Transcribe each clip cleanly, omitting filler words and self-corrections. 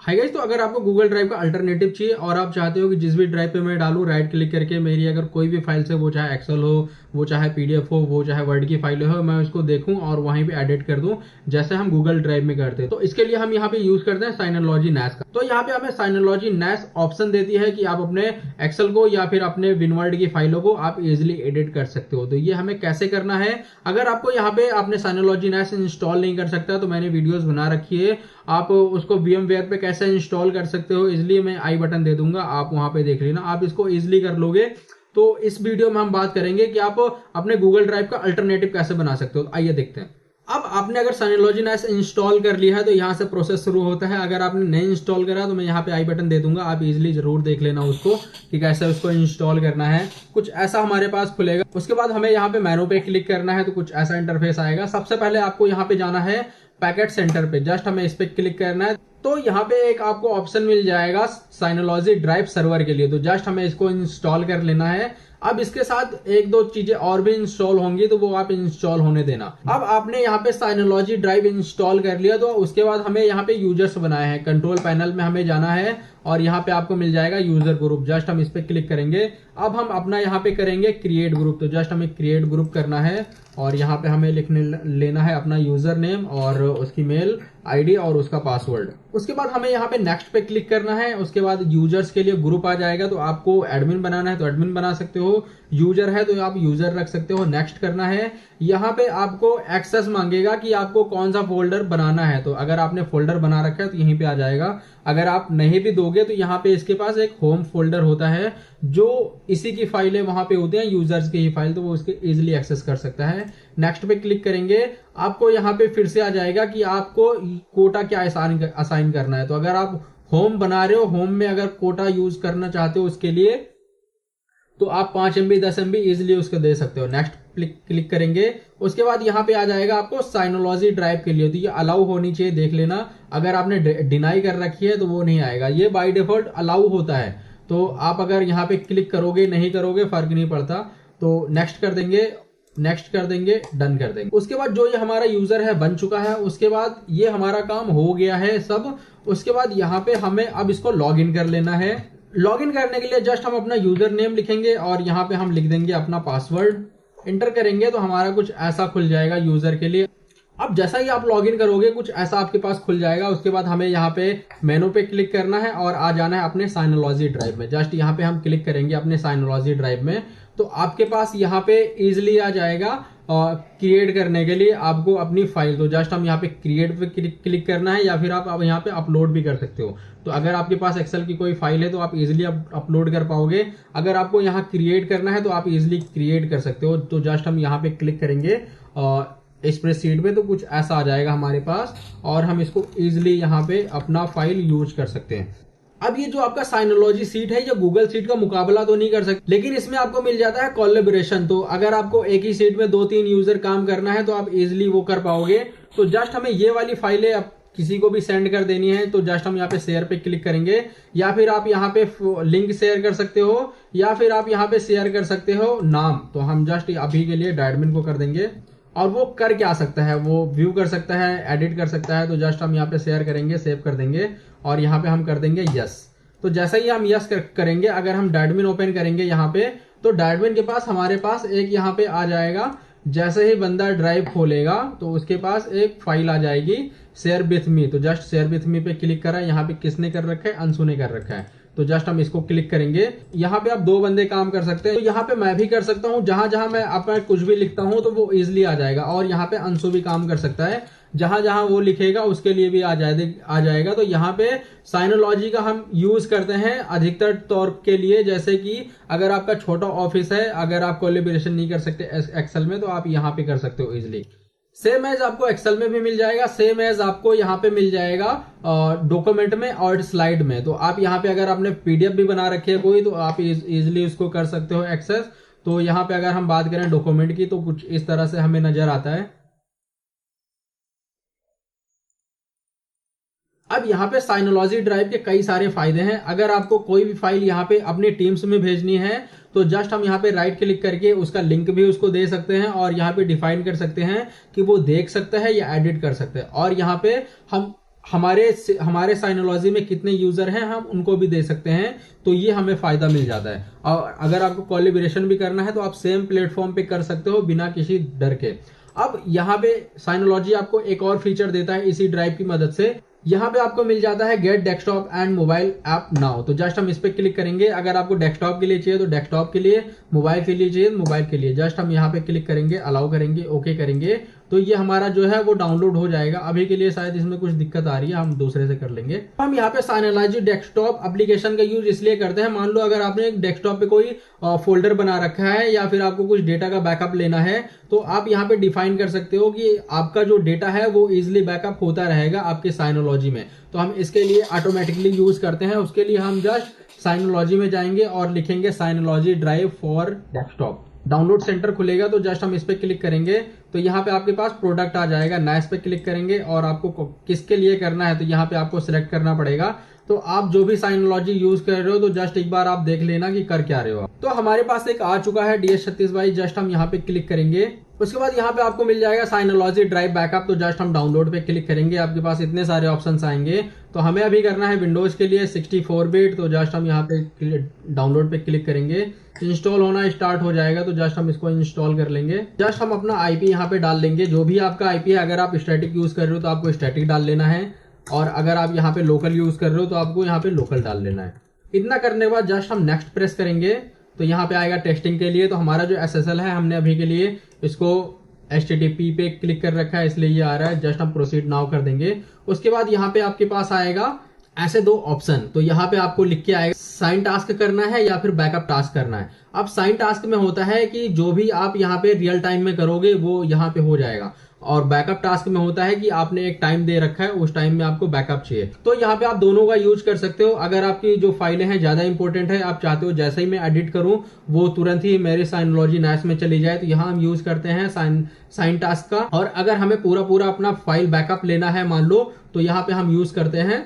Hi guys, तो अगर आपको गूगल ड्राइव का अल्टरनेटिव चाहिए और आप चाहते हो कि जिस भी ड्राइव पे मैं डालूं राइट क्लिक करके मेरी अगर कोई भी फाइल से, वो चाहे एक्सेल हो, वो चाहे पीडीएफ हो, वो चाहे वर्ड की फाइल हो, मैं उसको देखूं और वहीं पे एडिट कर दूं जैसे हम गूगल ड्राइव में करते हैं। तो इसके लिए हम यहाँ पे यूज करते हैं साइनोलॉजी नैस का। तो यहाँ पे हमें साइनोलॉजी नैस ऑप्शन देती है कि आप अपने एक्सेल को या फिर अपने विनवर्ड की फाइलों को आप इजिली एडिट कर सकते हो। तो ये हमें कैसे करना है, अगर आपको यहाँ पे आपने साइनोलॉजी नैस इंस्टॉल नहीं कर सकता तो मैंने वीडियोस बना रखी है, आप उसको VMware पे कैसे इंस्टॉल कर सकते हो, इसलिए मैं आई बटन दे दूंगा, आप वहां पे देख लेना, आप इसको इजिली कर लोगे। तो इस वीडियो में हम बात करेंगे कि आप अपने गूगल ड्राइव का अल्टरनेटिव कैसे बना सकते हो। आइए देखते हैं। अब आपने अगर साइनोलॉजी नैस इंस्टॉल कर लिया है तो यहाँ से प्रोसेस शुरू होता है। अगर आपने नहीं इंस्टॉल करा तो मैं यहाँ पे आई बटन दे दूंगा, आप इजिली जरूर देख लेना उसको कि कैसे उसको इंस्टॉल करना है। कुछ ऐसा हमारे पास खुलेगा। उसके बाद हमें यहाँ पे मेनू पे क्लिक करना है तो कुछ ऐसा इंटरफेस आएगा। सबसे पहले आपको यहाँ पे जाना है पैकेट सेंटर पे, जस्ट हमें इस पे क्लिक करना है। तो यहाँ पे एक आपको ऑप्शन मिल जाएगा साइनोलॉजी ड्राइव सर्वर के लिए, तो जस्ट हमें इसको इंस्टॉल कर लेना है। अब इसके साथ एक दो चीजें और भी इंस्टॉल होंगी तो वो आप इंस्टॉल होने देना। अब आपने यहाँ पे साइनोलॉजी ड्राइव इंस्टॉल कर लिया तो उसके बाद हमें यहाँ पे यूजर्स बनाए हैं। कंट्रोल पैनल में हमें जाना है और यहाँ पे आपको मिल जाएगा यूजर ग्रुप, जस्ट हम इस पे क्लिक करेंगे। अब हम अपना यहाँ पे करेंगे क्रिएट ग्रुप, तो जस्ट हमें क्रिएट ग्रुप करना है और यहाँ पे हमें लिखने लेना है अपना यूजर नेम और उसकी मेल आईडी और उसका पासवर्ड। उसके बाद हमें यहाँ पे नेक्स्ट पे क्लिक करना है। उसके बाद यूजर्स के लिए ग्रुप आ जाएगा, तो आपको एडमिन बनाना है तो एडमिन बना सकते हो, यूजर है तो आप यूजर रख सकते हो। नेक्स्ट करना है। यहाँ पे आपको एक्सेस मांगेगा कि आपको कौन सा फोल्डर बनाना है, तो अगर आपने फोल्डर बना रखा है तो यहीं पे आ जाएगा। अगर आप नहीं भी दोगे तो यहाँ पे इसके पास एक होम फोल्डर होता है जो इसी की फाइलें वहां पे होते हैं, यूजर्स की ही फाइल, तो वो उसके इजिली एक्सेस कर सकता है। नेक्स्ट पे क्लिक करेंगे, आपको यहाँ पे फिर से आ जाएगा कि आपको कोटा क्या असाइन करना है। तो अगर आप होम बना रहे हो, होम में अगर कोटा यूज करना चाहते हो उसके लिए, तो आप 5 MB 10 MB इजिली उसको दे सकते हो। नेक्स्ट क्लिक करेंगे। उसके बाद यहाँ पे आ जाएगा आपको साइनोलॉजी ड्राइव के लिए, तो ये अलाउ होनी चाहिए, देख लेना। अगर आपने डिनाई कर रखी है तो वो नहीं आएगा, ये बाय डिफॉल्ट अलाउ होता है। तो आप अगर यहाँ पे क्लिक करोगे नहीं करोगे फर्क नहीं पड़ता। तो नेक्स्ट कर देंगे, नेक्स्ट कर देंगे, डन कर देंगे। उसके बाद जो ये हमारा यूजर है बन चुका है, उसके बाद ये हमारा काम हो गया है सब। उसके बाद यहाँ पे हमें अब इसको लॉग इन कर लेना है। लॉग इन करने के लिए जस्ट हम अपना यूजर नेम लिखेंगे और यहाँ पे हम लिख देंगे अपना पासवर्ड, इंटर करेंगे तो हमारा कुछ ऐसा खुल जाएगा यूजर के लिए। अब जैसा ही आप लॉगिन करोगे कुछ ऐसा आपके पास खुल जाएगा। उसके बाद हमें यहाँ पे मेनू पे क्लिक करना है और आ जाना है अपने साइनोलॉजी ड्राइव में। जस्ट यहाँ पे हम क्लिक करेंगे अपने साइनोलॉजी ड्राइव में, तो आपके पास यहाँ पे इजिली आ जाएगा क्रिएट करने के लिए आपको अपनी फाइल। तो जस्ट हम यहाँ पे क्रिएट पे क्लिक करना है, या फिर आप यहाँ पे अपलोड भी कर सकते हो। तो अगर आपके पास एक्सेल की कोई फाइल है तो आप इजिली अपलोड कर पाओगे। अगर आपको यहाँ क्रिएट करना है तो आप इजिली क्रिएट कर सकते हो। तो जस्ट हम यहाँ पे क्लिक करेंगे स्प्रेडशीट पे, तो कुछ ऐसा आ जाएगा हमारे पास और हम इसको इजिली यहाँ पे अपना फाइल यूज कर सकते हैं। अब ये जो आपका साइनोलॉजी सीट है ये गूगल सीट का मुकाबला तो नहीं कर सकते, लेकिन इसमें आपको मिल जाता है कोलैबोरेशन। तो अगर आपको एक ही सीट में 2-3 यूजर काम करना है तो आप इजिली वो कर पाओगे। तो जस्ट हमें ये वाली फाइलें अब किसी को भी सेंड कर देनी है, तो जस्ट हम यहाँ पे शेयर पे क्लिक करेंगे, या फिर आप यहाँ पे लिंक शेयर कर सकते हो, या फिर आप यहाँ पे शेयर कर सकते हो नाम। तो हम जस्ट अभी के लिए एडमिन को कर देंगे और वो कर क्या सकता है, वो व्यू कर सकता है, एडिट कर सकता है। तो जस्ट हम यहाँ पे शेयर करेंगे, सेव कर देंगे और यहाँ पे हम कर देंगे यस। तो जैसा ही हम यस करेंगे, अगर हम डैडमिन ओपन करेंगे यहाँ पे, तो डैडमिन के पास हमारे पास एक यहाँ पे आ जाएगा। जैसे ही बंदा ड्राइव खोलेगा तो उसके पास एक फाइल आ जाएगी शेयर विथ मी। तो जस्ट शेयर विथ मी पे क्लिक करा, यहाँ पे किसने कर रखा है, अंशु ने कर रखा है। तो जस्ट हम इसको क्लिक करेंगे। यहाँ पे आप 2 बंदे काम कर सकते हैं, तो यहाँ पे मैं भी कर सकता हूँ। जहां जहां मैं अपना कुछ भी लिखता हूँ तो वो इजिली आ जाएगा, और यहाँ पे अंशु भी काम कर सकता है, जहां जहां वो लिखेगा उसके लिए भी आ जाएगा। तो यहाँ पे साइनोलॉजी का हम यूज करते हैं अधिकतर तौर के लिए, जैसे कि अगर आपका छोटा ऑफिस है, अगर आप कोलैबोरेशन नहीं कर सकते एक्सेल में, तो आप यहाँ पे कर सकते हो इजिली। सेम एज आपको एक्सेल में भी मिल जाएगा, सेम एज आपको यहाँ पे मिल जाएगा डॉक्यूमेंट में और स्लाइड में। तो आप यहाँ पे अगर आपने पीडीएफ भी बना रखी है कोई, तो आप इजिली उसको कर सकते हो एक्सेस। तो यहाँ पे अगर हम बात करें डॉक्यूमेंट की, तो कुछ इस तरह से हमें नजर आता है। अब यहाँ पे साइनोलॉजी ड्राइव के कई सारे फायदे हैं। अगर आपको कोई भी फाइल यहाँ पे अपनी टीम्स में भेजनी है तो जस्ट हम यहाँ पे राइट क्लिक करके उसका लिंक भी उसको दे सकते हैं और यहाँ पे डिफाइन कर सकते हैं कि वो देख सकता है या एडिट कर सकते हैं। और यहाँ पे हम हमारे साइनोलॉजी में कितने यूजर हैं हम उनको भी दे सकते हैं, तो ये हमें फायदा मिल जाता है। और अगर आपको कोलैबोरेशन भी करना है तो आप सेम प्लेटफॉर्म पे कर सकते हो बिना किसी डर के। अब यहाँ पे साइनोलॉजी आपको एक और फीचर देता है इसी ड्राइव की मदद से। यहाँ पे आपको मिल जाता है get desktop and mobile app now, तो जस्ट हम इस पे क्लिक करेंगे। अगर आपको डेस्कटॉप के लिए चाहिए तो डेस्कटॉप के लिए, मोबाइल के लिए चाहिए तो मोबाइल के लिए, जस्ट हम यहाँ पे क्लिक करेंगे, अलाउ करेंगे, ओके करेंगे, तो ये हमारा जो है वो डाउनलोड हो जाएगा। अभी के लिए शायद इसमें कुछ दिक्कत आ रही है, हम दूसरे से कर लेंगे। हम यहाँ पे साइनोलॉजी डेस्कटॉप एप्लीकेशन का यूज इसलिए करते हैं, मान लो अगर आपने एक डेस्कटॉप पे कोई फोल्डर बना रखा है या फिर आपको कुछ डेटा का बैकअप लेना है, तो आप यहाँ पे डिफाइन कर सकते हो कि आपका जो डेटा है वो इजिली बैकअप होता रहेगा आपके साइनोलॉजी में। तो हम इसके लिए ऑटोमेटिकली यूज करते हैं, उसके लिए हम जस्ट साइनोलॉजी में जाएंगे और लिखेंगे Synology drive for desktop. Download center खुलेगा, तो जस्ट हम इस पे क्लिक करेंगे, तो यहाँ पे आपके पास प्रोडक्ट आ जाएगा। नेक्स्ट पे क्लिक करेंगे और आपको किसके लिए करना है तो यहाँ पे आपको सिलेक्ट करना पड़ेगा। तो आप जो भी साइनोलॉजी यूज कर रहे हो तो जस्ट एक बार आप देख लेना कि कर क्या रहे हो। तो हमारे पास एक आ चुका है DS3622, जस्ट हम यहाँ पे क्लिक करेंगे। उसके बाद यहाँ पे आपको मिल जाएगा साइनोलॉजी ड्राइव बैकअप, तो जस्ट हम डाउनलोड पे क्लिक करेंगे। आपके पास इतने सारे ऑप्शंस आएंगे, तो हमें अभी करना है विंडोज के लिए 64 बिट, तो जस्ट हम यहाँ पे डाउनलोड पे क्लिक करेंगे। इंस्टॉल होना स्टार्ट हो जाएगा, तो जस्ट हम इसको इंस्टॉल कर लेंगे। जस्ट हम अपना आईपी यहाँ पे डाल लेंगे, जो भी आपका आईपी है। अगर आप स्टैटिक यूज कर रहे हो तो आपको स्टैटिक डाल लेना है, और अगर आप यहाँ पे लोकल यूज कर रहे हो तो आपको यहाँ पे लोकल डाल लेना है। इतना करने के बाद जस्ट हम नेक्स्ट प्रेस करेंगे, तो यहाँ पे आएगा टेस्टिंग के लिए। तो हमारा जो SSL है हमने अभी के लिए इसको HTTP पे क्लिक कर रखा है, इसलिए ये आ रहा है। जस्ट हम प्रोसीड नाउ कर देंगे। उसके बाद यहाँ पे आपके पास आएगा ऐसे दो ऑप्शन, तो यहाँ पे आपको लिख के आएगा साइन टास्क करना है या फिर बैकअप टास्क करना है। अब साइन टास्क में होता है कि जो भी आप यहाँ पे रियल टाइम में करोगे वो यहाँ पे हो जाएगा, और बैकअप टास्क में होता है कि आपने एक टाइम दे रखा है, उस टाइम में आपको बैकअप चाहिए। तो यहाँ पे आप दोनों का यूज कर सकते हो। अगर आपकी जो फाइलें हैं ज्यादा इंपॉर्टेंट है, आप चाहते हो जैसे ही मैं एडिट करूं वो तुरंत ही मेरे साइनोलॉजी नाइस में चली जाए, तो यहाँ हम यूज करते हैं साइन टास्क का। और अगर हमें पूरा अपना फाइल बैकअप लेना है मान लो, तो यहाँ पे हम यूज करते हैं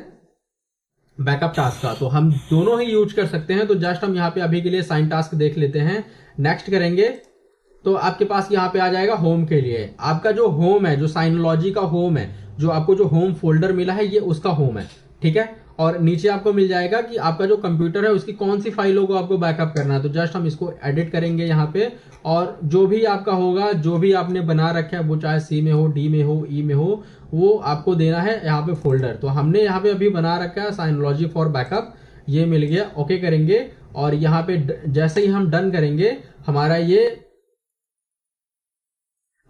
बैकअप टास्क का। तो हम दोनों ही यूज कर सकते हैं। तो जस्ट हम यहाँ पे अभी के लिए साइन टास्क देख लेते हैं, नेक्स्ट करेंगे, तो आपके पास यहाँ पे आ जाएगा होम के लिए। आपका जो होम है, जो साइनोलॉजी का होम है, जो आपको जो होम फोल्डर मिला है ये उसका होम है, ठीक है। और नीचे आपको मिल जाएगा कि आपका जो कंप्यूटर है उसकी कौन सी फाइलों को आपको बैकअप करना है। तो जस्ट हम इसको एडिट करेंगे यहाँ पे, और जो भी आपका होगा, जो भी आपने बना रखा है, वो चाहे C में हो, D में हो, E में हो, वो आपको देना है यहाँ पे फोल्डर। तो हमने यहाँ पे अभी बना रखा है साइनोलॉजी फॉर बैकअप, ये मिल गया, ओके करेंगे। और यहाँ पे जैसे ही हम डन करेंगे हमारा ये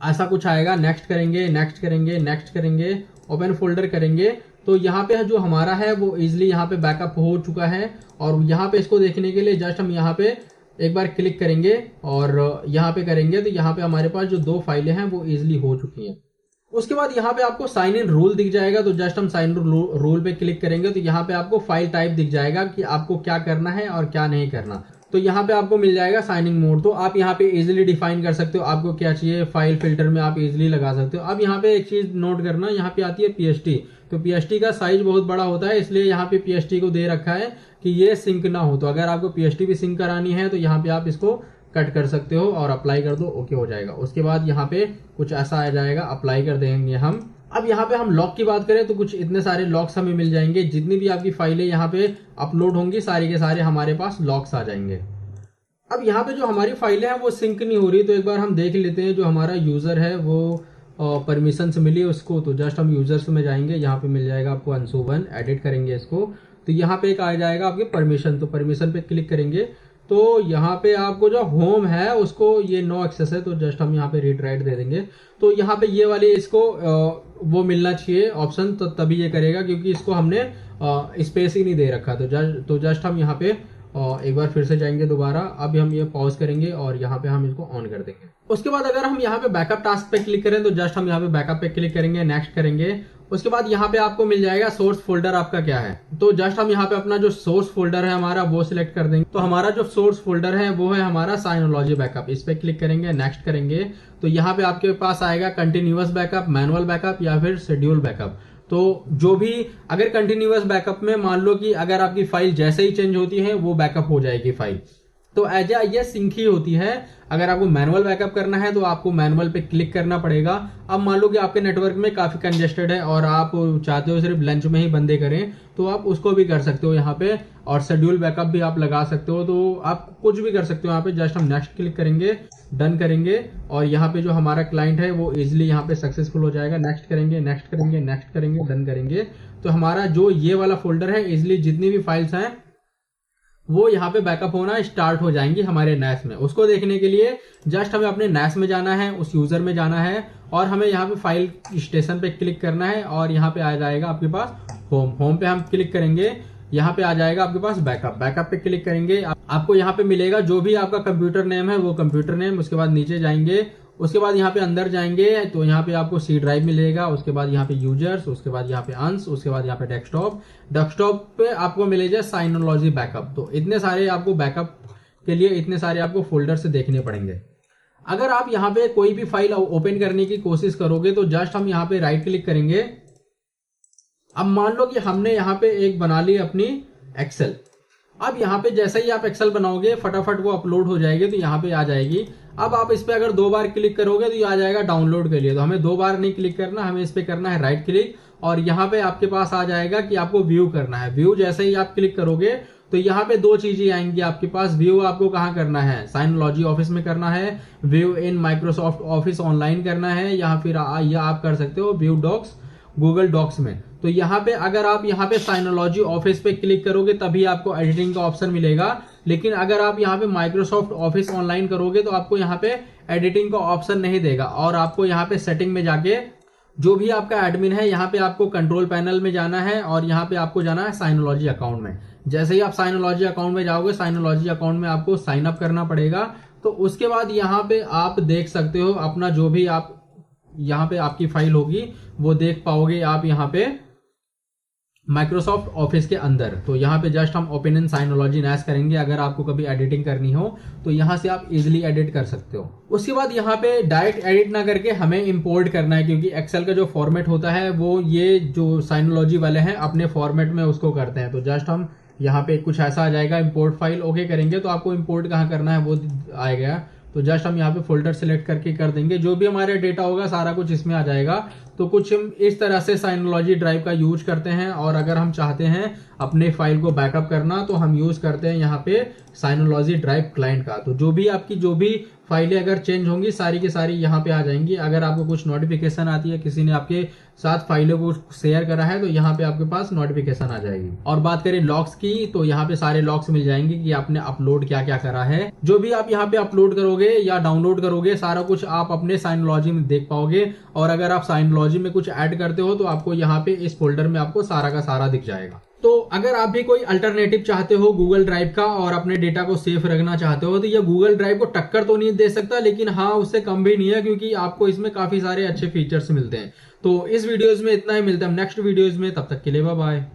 ऐसा कुछ आएगा। नेक्स्ट करेंगे, नेक्स्ट करेंगे, नेक्स्ट करेंगे, ओपन फोल्डर करेंगे, तो यहाँ पे जो हमारा है वो इजिली यहाँ पे बैकअप हो चुका है। और यहाँ पे इसको देखने के लिए जस्ट हम यहाँ पे एक बार क्लिक करेंगे और यहाँ पे करेंगे, तो यहाँ पे हमारे पास जो दो फाइलें हैं वो इजिली हो चुकी हैं। उसके बाद यहाँ पे आपको साइन इन रूल दिख जाएगा, तो जस्ट हम साइन इन रूल पे क्लिक करेंगे, तो यहाँ पे आपको फाइल टाइप दिख जाएगा कि आपको क्या करना है और क्या नहीं करना। तो यहाँ पे आपको मिल जाएगा साइनिंग मोड, तो आप यहाँ पे इजीली डिफाइन कर सकते हो आपको क्या चाहिए। फाइल फिल्टर में आप इजीली लगा सकते हो। अब यहाँ पे एक चीज नोट करना, यहाँ पे आती है PST, तो PST का साइज बहुत बड़ा होता है, इसलिए यहाँ पे PST को दे रखा है कि ये सिंक ना हो। तो अगर आपको PST भी सिंक करानी है तो यहाँ पे आप इसको कट कर सकते हो और अप्लाई कर दो, ओके हो जाएगा। उसके बाद यहाँ पे कुछ ऐसा आ जाएगा, अप्लाई कर देंगे हम। अब यहाँ पे हम लॉक की बात करें तो कुछ इतने सारे लॉक्स हमें मिल जाएंगे। जितनी भी आपकी फाइलें यहाँ पे अपलोड होंगी सारी के सारे हमारे पास लॉक्स आ जाएंगे। अब यहाँ पे जो हमारी फाइलें हैं वो सिंक नहीं हो रही, तो एक बार हम देख लेते हैं। जो हमारा यूजर है वो परमिशन से मिली उसको, तो जस्ट हम यूजर्स में जाएंगे, यहाँ पे मिल जाएगा आपको अंशुमन, एडिट करेंगे इसको, तो यहाँ पे एक आ जाएगा आपके परमिशन, तो परमिशन पे क्लिक करेंगे। तो यहाँ पे आपको जो होम है उसको ये नो एक्सेस है, तो जस्ट हम यहाँ पे रीड राइट दे देंगे। तो यहाँ पे ये वाली इसको वो मिलना चाहिए ऑप्शन, तो तभी ये करेगा, क्योंकि इसको हमने स्पेस ही नहीं दे रखा। तो जस्ट हम यहाँ पे एक बार फिर से जाएंगे दोबारा। अब हम ये पॉज करेंगे और यहाँ पे हम इसको ऑन कर देंगे। उसके बाद अगर हम यहाँ पे बैकअप टास्क पे क्लिक करें तो जस्ट हम यहाँ पे बैकअप पे क्लिक करेंगे, नेक्स्ट करेंगे। उसके बाद यहाँ पे आपको मिल जाएगा सोर्स फोल्डर आपका क्या है, तो जस्ट हम यहाँ पे अपना जो सोर्स फोल्डर है हमारा वो सिलेक्ट कर देंगे। तो हमारा जो सोर्स फोल्डर है वो है हमारा साइनोलॉजी बैकअप, इस पे क्लिक करेंगे, नेक्स्ट करेंगे। तो यहाँ पे आपके पास आएगा कंटिन्यूअस बैकअप, मैनुअल बैकअप या फिर शेड्यूल बैकअप। तो जो भी अगर कंटिन्यूअस बैकअप में मान लो कि अगर आपकी फाइल जैसे ही चेंज होती है वो बैकअप हो जाएगी फाइल, तो एज ये सिंक ही होती है। अगर आपको मैनुअल बैकअप करना है तो आपको मैनुअल पे क्लिक करना पड़ेगा। अब मान लो कि आपके नेटवर्क में काफी कंजेस्टेड है और आप चाहते हो सिर्फ लंच में ही बंदे करें, तो आप उसको भी कर सकते हो यहाँ पे, और शेड्यूल बैकअप भी आप लगा सकते हो। तो आप कुछ भी कर सकते हो यहाँ पे। जस्ट हम नेक्स्ट क्लिक करेंगे, डन करेंगे, और यहाँ पे जो हमारा क्लाइंट है वो इजिली यहाँ पे सक्सेसफुल हो जाएगा। नेक्स्ट करेंगे, नेक्स्ट करेंगे, नेक्स्ट करेंगे, डन करेंगे। तो हमारा जो ये वाला फोल्डर है, इजिली जितनी भी फाइल्स हैं वो यहाँ पे बैकअप होना स्टार्ट हो जाएंगी हमारे NAS में। उसको देखने के लिए जस्ट हमें अपने NAS में जाना है, उस यूजर में जाना है, और हमें यहाँ पे फाइल स्टेशन पे क्लिक करना है, और यहाँ पे आ जाएगा आपके पास होम पे हम क्लिक करेंगे, यहाँ पे आ जाएगा आपके पास बैकअप पे क्लिक करेंगे। आपको यहाँ पे मिलेगा जो भी आपका कंप्यूटर नेम है वो कंप्यूटर नेम। उसके बाद नीचे जाएंगे, उसके बाद यहाँ पे अंदर जाएंगे तो यहाँ पे आपको C ड्राइव मिलेगा। उसके बाद यहाँ पे यूजर्स, उसके बाद यहाँ पे अंश, उसके बाद यहाँ पे डेस्कटॉप पे आपको मिलेगा साइनोलॉजी बैकअप। तो इतने सारे आपको बैकअप के लिए इतने सारे आपको फोल्डर से देखने पड़ेंगे। अगर आप यहाँ पे कोई भी फाइल ओपन करने की कोशिश करोगे तो जस्ट हम यहाँ पे राइट क्लिक करेंगे। अब मान लो कि हमने यहाँ पे एक बना ली अपनी एक्सेल। अब यहाँ पे जैसे ही आप एक्सेल बनाओगे फटाफट वो अपलोड हो जाएगी, तो यहाँ पे आ जाएगी। अब आप इस पे अगर 2 बार क्लिक करोगे तो ये आ जाएगा डाउनलोड के लिए। तो हमें 2 बार नहीं क्लिक करना, हमें इस पे करना है राइट क्लिक, और यहाँ पे आपके पास आ जाएगा कि आपको व्यू करना है। व्यू जैसे ही आप क्लिक करोगे तो यहाँ पे 2 चीजें आएंगी आपके पास। व्यू आपको कहाँ करना है, साइनोलॉजी ऑफिस में करना है, view in Microsoft office online करना है, या फिर या आप कर सकते हो व्यू डॉक्स गूगल डॉक्स में। तो यहाँ पे अगर आप यहाँ पे साइनोलॉजी ऑफिस पे क्लिक करोगे तभी आपको एडिटिंग का ऑप्शन मिलेगा। लेकिन अगर आप यहाँ पे माइक्रोसॉफ्ट ऑफिस ऑनलाइन करोगे तो आपको यहाँ पे एडिटिंग का ऑप्शन नहीं देगा, और आपको यहाँ पे सेटिंग में जाके जो भी आपका एडमिन है यहाँ पे आपको कंट्रोल पैनल में जाना है, और यहाँ पे आपको जाना है साइनोलॉजी अकाउंट में। जैसे ही आप साइनोलॉजी अकाउंट में जाओगे, साइनोलॉजी अकाउंट में आपको साइन अप करना पड़ेगा। तो उसके बाद यहाँ पे आप देख सकते हो अपना जो भी आप यहाँ पे आपकी फाइल होगी वो देख पाओगे आप यहाँ पे माइक्रोसॉफ्ट ऑफिस के अंदर। तो यहाँ पे जस्ट हम ओपन इन साइनोलॉजी NAS करेंगे। अगर आपको कभी एडिटिंग करनी हो तो यहाँ से आप इजिली एडिट कर सकते हो। उसके बाद यहाँ पे डायरेक्ट एडिट ना करके हमें इंपोर्ट करना है, क्योंकि एक्सेल का जो फॉर्मेट होता है वो ये जो साइनोलॉजी वाले हैं अपने फॉर्मेट में उसको करते हैं। तो जस्ट हम यहाँ पे कुछ ऐसा आ जाएगा, इंपोर्ट फाइल ओके करेंगे तो आपको इंपोर्ट कहाँ करना है वो आएगा। तो जस्ट हम यहाँ पे फोल्डर सिलेक्ट करके कर देंगे, जो भी हमारे डेटा होगा सारा कुछ इसमें आ जाएगा। तो कुछ हम इस तरह से साइनोलॉजी ड्राइव का यूज करते हैं। और अगर हम चाहते हैं अपने फाइल को बैकअप करना तो हम यूज करते हैं यहाँ पे साइनोलॉजी ड्राइव क्लाइंट का। तो जो भी आपकी जो भी फाइलें अगर चेंज होंगी सारी की सारी यहाँ पे आ जाएंगी। अगर आपको कुछ नोटिफिकेशन आती है, किसी ने आपके साथ फाइलों को शेयर करा है, तो यहाँ पे आपके पास नोटिफिकेशन आ जाएगी। और बात करें लॉग्स की तो यहाँ पे सारे लॉग्स मिल जाएंगे कि आपने अपलोड क्या क्या करा है। जो भी आप यहाँ पे अपलोड करोगे या डाउनलोड करोगे सारा कुछ आप अपने साइनोलॉजी में देख पाओगे। और अगर आप साइनोलॉजी में कुछ ऐड करते हो तो आपको यहाँ पे इस फोल्डर में आपको सारा का सारा दिख जाएगा। तो अगर आप भी कोई अल्टरनेटिव चाहते हो गूगल ड्राइव का और अपने डेटा को सेफ रखना चाहते हो, तो ये गूगल ड्राइव को टक्कर तो नहीं दे सकता, लेकिन हाँ उससे कम भी नहीं है, क्योंकि आपको इसमें काफी सारे अच्छे फीचर्स मिलते हैं। तो इस वीडियोस में इतना ही, मिलता है नेक्स्ट वीडियोस में, तब तक के लिए बाय बाय।